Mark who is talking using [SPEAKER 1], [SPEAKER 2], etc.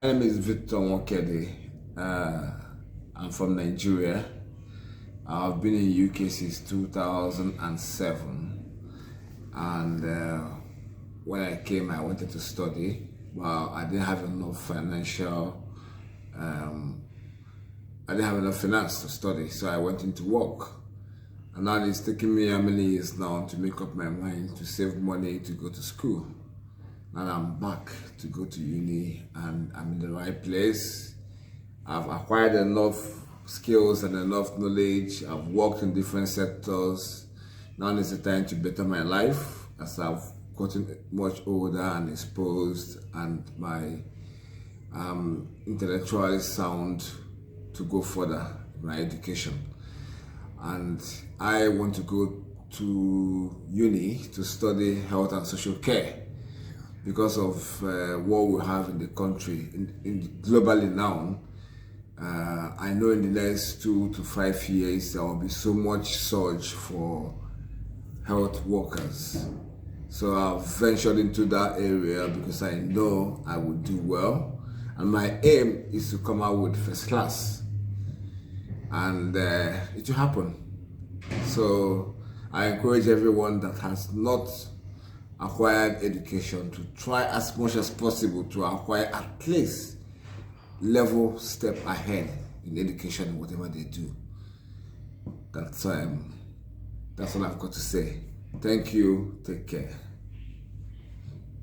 [SPEAKER 1] My name is Victor Nwokedi. I'm from Nigeria. I've been in UK since 2007, and when I came, I wanted to study, but I didn't have enough I didn't have enough finance to study, so I went into work. And now it's taking me how many years now to make up my mind to save money to go to school. And I'm back to go to uni, and I'm in the right place. I've acquired enough skills and enough knowledge. I've worked in different sectors. Now is the time to better my life as I've gotten much older and exposed, and my intellectually sound to go further in my education. And I want to go to uni to study health and social care, because of what we have in the country, globally now. I know in the next 2 to 5 years there will be so much surge for health workers. So I've ventured into that area because I know I will do well, and my aim is to come out with first class, and it will happen. So I encourage everyone that has not acquired education to try as much as possible to acquire at least level step ahead in education, whatever they do. That's all I've got to say. Thank you. Take care.